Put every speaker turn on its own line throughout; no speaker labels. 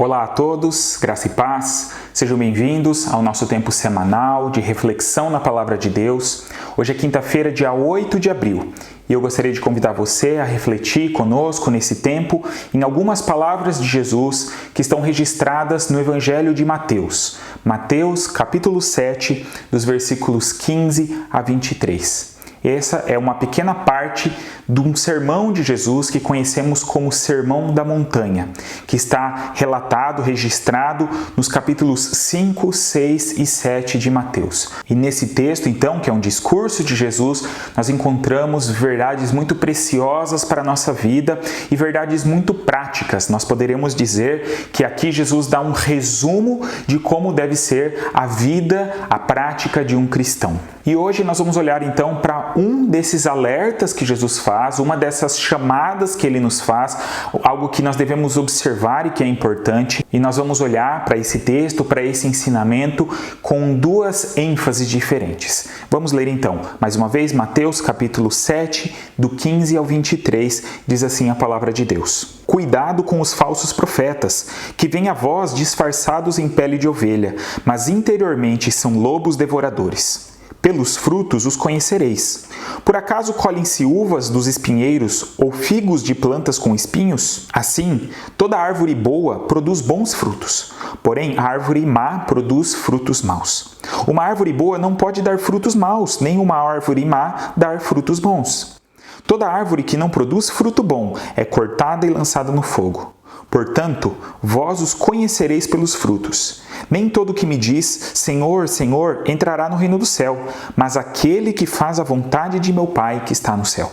Olá a todos, graça e paz, sejam bem-vindos ao nosso tempo semanal de reflexão na Palavra de Deus. Hoje é quinta-feira, dia 8 de abril, e eu gostaria de convidar você a refletir conosco nesse tempo em algumas palavras de Jesus que estão registradas no Evangelho de Mateus. Mateus, capítulo 7, dos versículos 15 a 23. Essa é uma pequena parte de um sermão de Jesus que conhecemos como Sermão da Montanha, que está relatado, registrado nos capítulos 5, 6 e 7 de Mateus. E nesse texto, então, que é um discurso de Jesus, nós encontramos verdades muito preciosas para a nossa vida e verdades muito práticas. Nós poderemos dizer que aqui Jesus dá um resumo de como deve ser a vida, a prática de um cristão. E hoje nós vamos olhar então para um desses alertas que Jesus faz, uma dessas chamadas que ele nos faz, algo que nós devemos observar e que é importante. E nós vamos olhar para esse texto, para esse ensinamento, com duas ênfases diferentes. Vamos ler então, mais uma vez, Mateus capítulo 7, do 15 ao 23, diz assim a palavra de Deus. Cuidado com os falsos profetas, que vêm a vós disfarçados em pele de ovelha, mas interiormente são lobos devoradores. Pelos frutos os conhecereis. Por acaso colhem-se uvas dos espinheiros ou figos de plantas com espinhos? Assim, toda árvore boa produz bons frutos, porém a árvore má produz frutos maus. Uma árvore boa não pode dar frutos maus, nem uma árvore má dar frutos bons. Toda árvore que não produz fruto bom é cortada e lançada no fogo. Portanto, vós os conhecereis pelos frutos. Nem todo que me diz, Senhor, Senhor, entrará no reino do céu, mas aquele que faz a vontade de meu Pai que está no céu.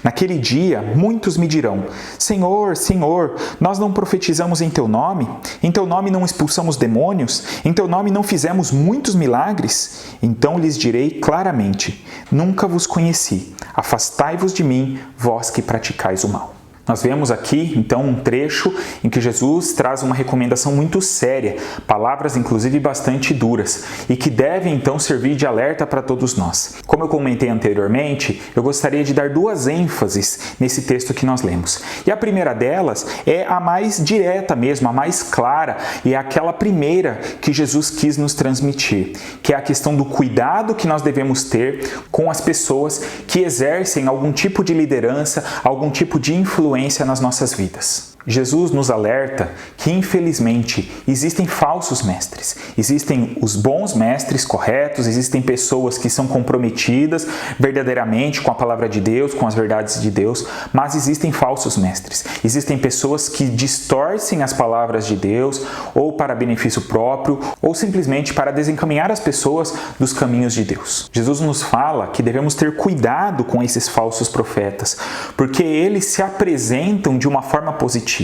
Naquele dia, muitos me dirão, Senhor, Senhor, nós não profetizamos em Teu nome? Em Teu nome não expulsamos demônios? Em Teu nome não fizemos muitos milagres? Então lhes direi claramente, nunca vos conheci. Afastai-vos de mim, vós que praticais o mal. Nós vemos aqui, então, um trecho em que Jesus traz uma recomendação muito séria, palavras inclusive bastante duras, e que devem, então, servir de alerta para todos nós. Como eu comentei anteriormente, eu gostaria de dar duas ênfases nesse texto que nós lemos. E a primeira delas é a mais direta mesmo, a mais clara, e é aquela primeira que Jesus quis nos transmitir, que é a questão do cuidado que nós devemos ter com as pessoas que exercem algum tipo de liderança, algum tipo de influência nas nossas vidas. Jesus nos alerta que, infelizmente, existem falsos mestres. Existem os bons mestres corretos, existem pessoas que são comprometidas verdadeiramente com a palavra de Deus, com as verdades de Deus, mas existem falsos mestres. Existem pessoas que distorcem as palavras de Deus, ou para benefício próprio, ou simplesmente para desencaminhar as pessoas dos caminhos de Deus. Jesus nos fala que devemos ter cuidado com esses falsos profetas, porque eles se apresentam de uma forma positiva.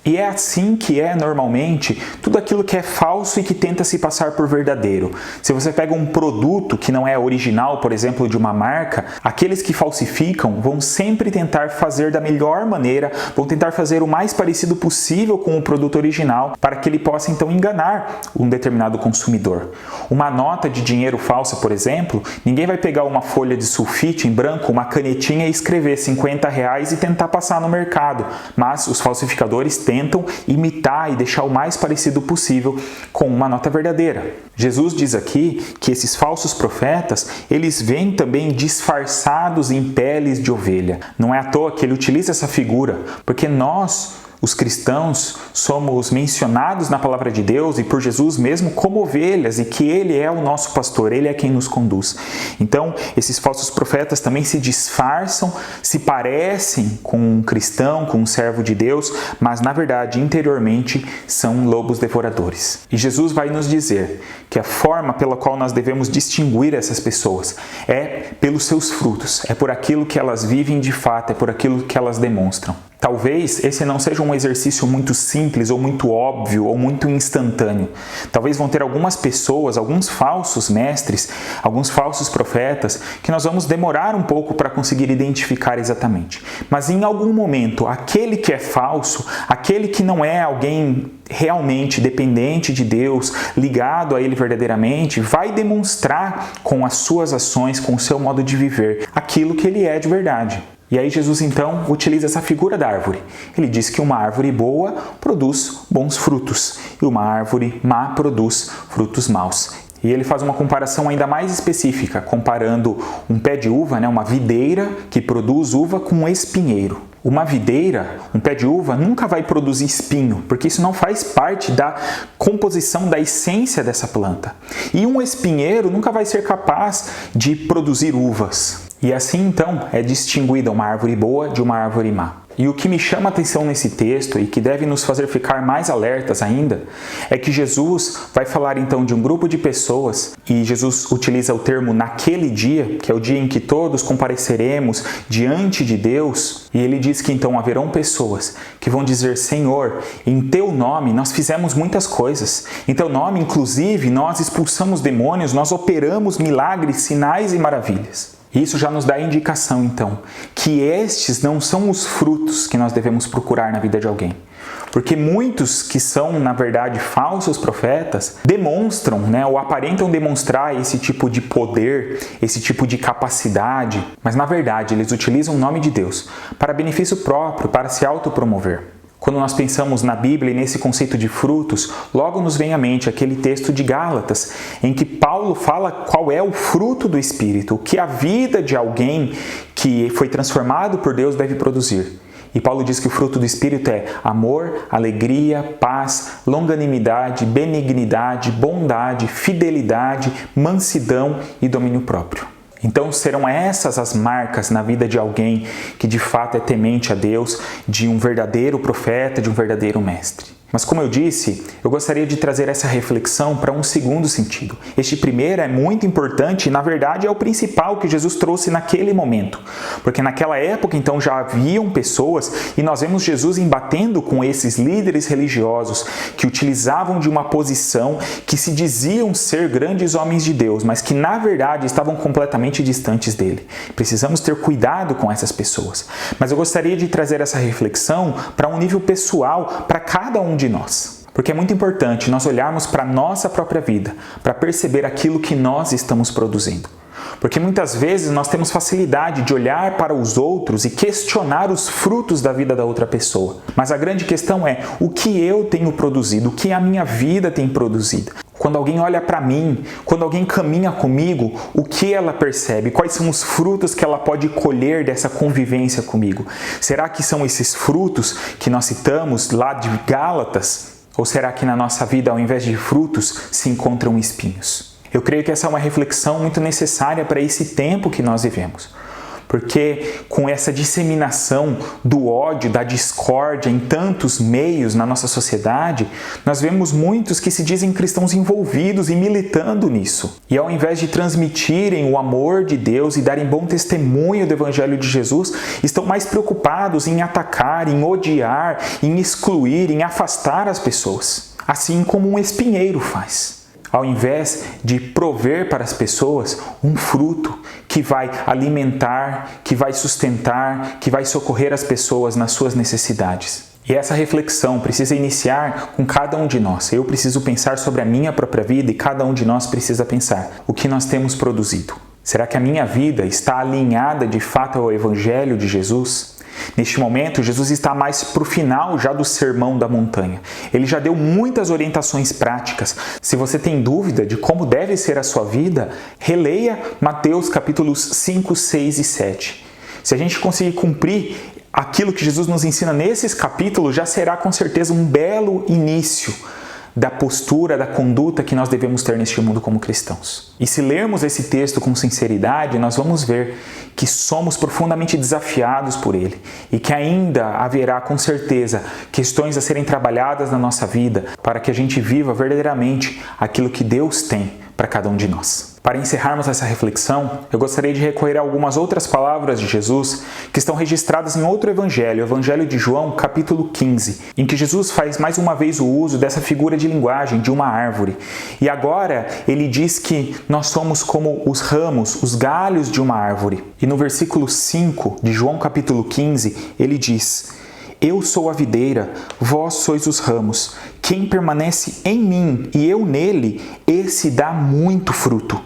E é assim que é normalmente tudo aquilo que é falso e que tenta se passar por verdadeiro. Se você pega um produto que não é original, por exemplo, de uma marca, aqueles que falsificam vão sempre tentar fazer da melhor maneira, vão tentar fazer o mais parecido possível com o produto original para que ele possa então enganar um determinado consumidor. Uma nota de dinheiro falsa, por exemplo, ninguém vai pegar uma folha de sulfite em branco, uma canetinha e escrever R$50 e tentar passar no mercado, mas os falsificadores tentam imitar e deixar o mais parecido possível com uma nota verdadeira. Jesus diz aqui que esses falsos profetas, eles vêm também disfarçados em peles de ovelha. Não é à toa que ele utiliza essa figura, porque nós, os cristãos, somos mencionados na palavra de Deus e por Jesus mesmo como ovelhas, e que Ele é o nosso pastor, Ele é quem nos conduz. Então, esses falsos profetas também se disfarçam, se parecem com um cristão, com um servo de Deus, mas na verdade, interiormente, são lobos devoradores. E Jesus vai nos dizer que a forma pela qual nós devemos distinguir essas pessoas é pelos seus frutos, é por aquilo que elas vivem de fato, é por aquilo que elas demonstram. Talvez esse não seja um exercício muito simples, ou muito óbvio, ou muito instantâneo. Talvez vão ter algumas pessoas, alguns falsos mestres, alguns falsos profetas, que nós vamos demorar um pouco para conseguir identificar exatamente. Mas em algum momento, aquele que é falso, aquele que não é alguém realmente dependente de Deus, ligado a Ele verdadeiramente, vai demonstrar com as suas ações, com o seu modo de viver, aquilo que Ele é de verdade. E aí Jesus então utiliza essa figura da árvore. Ele diz que uma árvore boa produz bons frutos e uma árvore má produz frutos maus. E ele faz uma comparação ainda mais específica, comparando um pé de uva, uma videira que produz uva com um espinheiro. Uma videira, um pé de uva, nunca vai produzir espinho, porque isso não faz parte da composição, da essência dessa planta. E um espinheiro nunca vai ser capaz de produzir uvas. E assim, então, é distinguida uma árvore boa de uma árvore má. E o que me chama a atenção nesse texto e que deve nos fazer ficar mais alertas ainda, é que Jesus vai falar então de um grupo de pessoas, e Jesus utiliza o termo naquele dia, que é o dia em que todos compareceremos diante de Deus, e ele diz que então haverão pessoas que vão dizer: Senhor, em teu nome nós fizemos muitas coisas, em teu nome inclusive nós expulsamos demônios, nós operamos milagres, sinais e maravilhas. Isso já nos dá a indicação, então, que estes não são os frutos que nós devemos procurar na vida de alguém. Porque muitos que são, na verdade, falsos profetas, demonstram, ou aparentam demonstrar esse tipo de poder, esse tipo de capacidade, mas, na verdade, eles utilizam o nome de Deus para benefício próprio, para se autopromover. Quando nós pensamos na Bíblia e nesse conceito de frutos, logo nos vem à mente aquele texto de Gálatas, em que Paulo fala qual é o fruto do Espírito, o que a vida de alguém que foi transformado por Deus deve produzir. E Paulo diz que o fruto do Espírito é amor, alegria, paz, longanimidade, benignidade, bondade, fidelidade, mansidão e domínio próprio. Então serão essas as marcas na vida de alguém que de fato é temente a Deus, de um verdadeiro profeta, de um verdadeiro mestre. Mas como eu disse, eu gostaria de trazer essa reflexão para um segundo sentido. Este primeiro é muito importante e, na verdade, é o principal que Jesus trouxe naquele momento. Porque naquela época, então, já haviam pessoas e nós vemos Jesus embatendo com esses líderes religiosos que utilizavam de uma posição que se diziam ser grandes homens de Deus, mas que, na verdade, estavam completamente distantes dele. Precisamos ter cuidado com essas pessoas. Mas eu gostaria de trazer essa reflexão para um nível pessoal, para cada um de nós. Porque é muito importante nós olharmos para a nossa própria vida, para perceber aquilo que nós estamos produzindo. Porque muitas vezes nós temos facilidade de olhar para os outros e questionar os frutos da vida da outra pessoa. Mas a grande questão é o que eu tenho produzido, o que a minha vida tem produzido. Quando alguém olha para mim, quando alguém caminha comigo, o que ela percebe? Quais são os frutos que ela pode colher dessa convivência comigo? Será que são esses frutos que nós citamos lá de Gálatas? Ou será que na nossa vida, ao invés de frutos, se encontram espinhos? Eu creio que essa é uma reflexão muito necessária para esse tempo que nós vivemos. Porque com essa disseminação do ódio, da discórdia em tantos meios na nossa sociedade, nós vemos muitos que se dizem cristãos envolvidos e militando nisso. E ao invés de transmitirem o amor de Deus e darem bom testemunho do Evangelho de Jesus, estão mais preocupados em atacar, em odiar, em excluir, em afastar as pessoas. Assim como um espinheiro faz. Ao invés de prover para as pessoas um fruto que vai alimentar, que vai sustentar, que vai socorrer as pessoas nas suas necessidades. E essa reflexão precisa iniciar com cada um de nós. Eu preciso pensar sobre a minha própria vida e cada um de nós precisa pensar o que nós temos produzido. Será que a minha vida está alinhada de fato ao Evangelho de Jesus? Neste momento, Jesus está mais para o final já do Sermão da Montanha. Ele já deu muitas orientações práticas. Se você tem dúvida de como deve ser a sua vida, releia Mateus capítulos 5, 6 e 7. Se a gente conseguir cumprir aquilo que Jesus nos ensina nesses capítulos, já será com certeza um belo início da postura, da conduta que nós devemos ter neste mundo como cristãos. E se lermos esse texto com sinceridade, nós vamos ver que somos profundamente desafiados por ele e que ainda haverá, com certeza, questões a serem trabalhadas na nossa vida para que a gente viva verdadeiramente aquilo que Deus tem para cada um de nós. Para encerrarmos essa reflexão, eu gostaria de recorrer a algumas outras palavras de Jesus que estão registradas em outro evangelho, o Evangelho de João, capítulo 15, em que Jesus faz mais uma vez o uso dessa figura de linguagem de uma árvore. E agora ele diz que nós somos como os ramos, os galhos de uma árvore. E no versículo 5 de João, capítulo 15, ele diz: Eu sou a videira, vós sois os ramos. Quem permanece em mim e eu nele, esse dá muito fruto,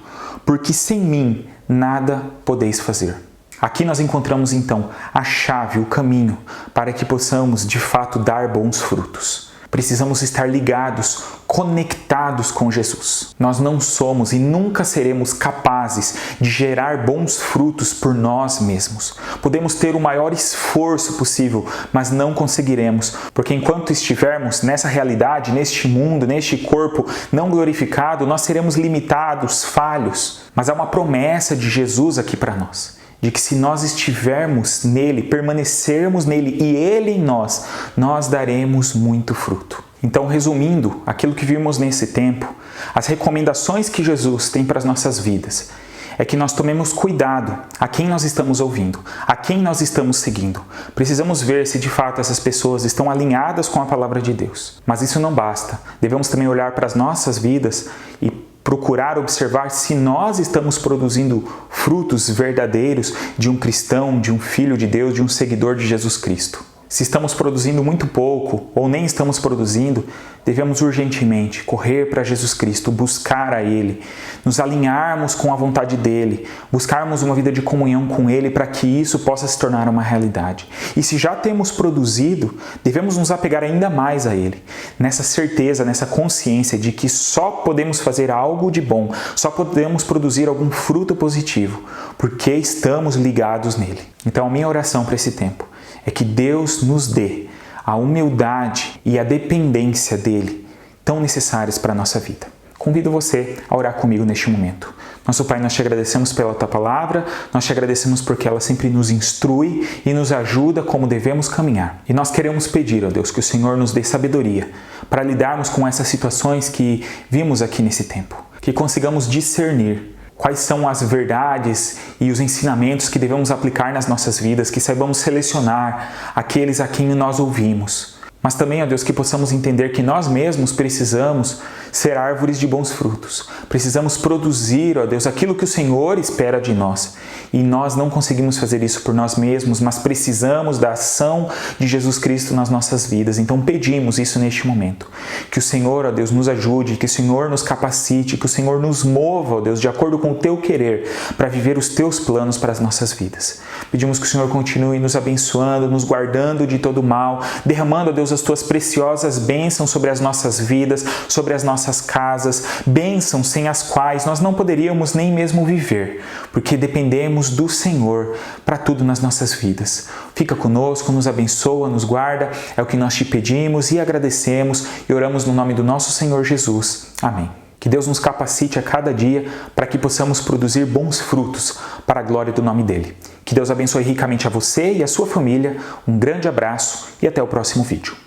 porque sem mim nada podeis fazer. Aqui nós encontramos então a chave, o caminho para que possamos de fato dar bons frutos. Precisamos estar ligados, conectados com Jesus. Nós não somos e nunca seremos capazes de gerar bons frutos por nós mesmos. Podemos ter o maior esforço possível, mas não conseguiremos, porque enquanto estivermos nessa realidade, neste mundo, neste corpo não glorificado, nós seremos limitados, falhos. Mas há uma promessa de Jesus aqui para nós, de que se nós estivermos nele, permanecermos nele e ele em nós, nós daremos muito fruto. Então, resumindo aquilo que vimos nesse tempo, as recomendações que Jesus tem para as nossas vidas é que nós tomemos cuidado a quem nós estamos ouvindo, a quem nós estamos seguindo. Precisamos ver se de fato essas pessoas estão alinhadas com a palavra de Deus. Mas isso não basta. Devemos também olhar para as nossas vidas e procurar observar se nós estamos produzindo frutos verdadeiros de um cristão, de um filho de Deus, de um seguidor de Jesus Cristo. Se estamos produzindo muito pouco ou nem estamos produzindo, devemos urgentemente correr para Jesus Cristo, buscar a Ele, nos alinharmos com a vontade dEle, buscarmos uma vida de comunhão com Ele para que isso possa se tornar uma realidade. E se já temos produzido, devemos nos apegar ainda mais a Ele, nessa certeza, nessa consciência de que só podemos fazer algo de bom, só podemos produzir algum fruto positivo, porque estamos ligados nele. Então, a minha oração para esse tempo é que Deus nos dê a humildade e a dependência dEle, tão necessárias para a nossa vida. Convido você a orar comigo neste momento. Nosso Pai, nós te agradecemos pela Tua Palavra, nós te agradecemos porque ela sempre nos instrui e nos ajuda como devemos caminhar. E nós queremos pedir, ó Deus, que o Senhor nos dê sabedoria para lidarmos com essas situações que vimos aqui nesse tempo. Que consigamos discernir quais são as verdades e os ensinamentos que devemos aplicar nas nossas vidas, que saibamos selecionar aqueles a quem nós ouvimos. Mas também, ó Deus, que possamos entender que nós mesmos precisamos ser árvores de bons frutos. Precisamos produzir, ó Deus, aquilo que o Senhor espera de nós. E nós não conseguimos fazer isso por nós mesmos, mas precisamos da ação de Jesus Cristo nas nossas vidas. Então pedimos isso neste momento. Que o Senhor, ó Deus, nos ajude, que o Senhor nos capacite, que o Senhor nos mova, ó Deus, de acordo com o Teu querer, para viver os Teus planos para as nossas vidas. Pedimos que o Senhor continue nos abençoando, nos guardando de todo mal, derramando, ó Deus, as Tuas preciosas bênçãos sobre as nossas vidas, sobre as nossas casas, bênçãos sem as quais nós não poderíamos nem mesmo viver, porque dependemos do Senhor para tudo nas nossas vidas. Fica conosco, nos abençoa, nos guarda, é o que nós te pedimos e agradecemos e oramos no nome do nosso Senhor Jesus. Amém. Que Deus nos capacite a cada dia para que possamos produzir bons frutos para a glória do nome dEle. Que Deus abençoe ricamente a você e a sua família. Um grande abraço e até o próximo vídeo.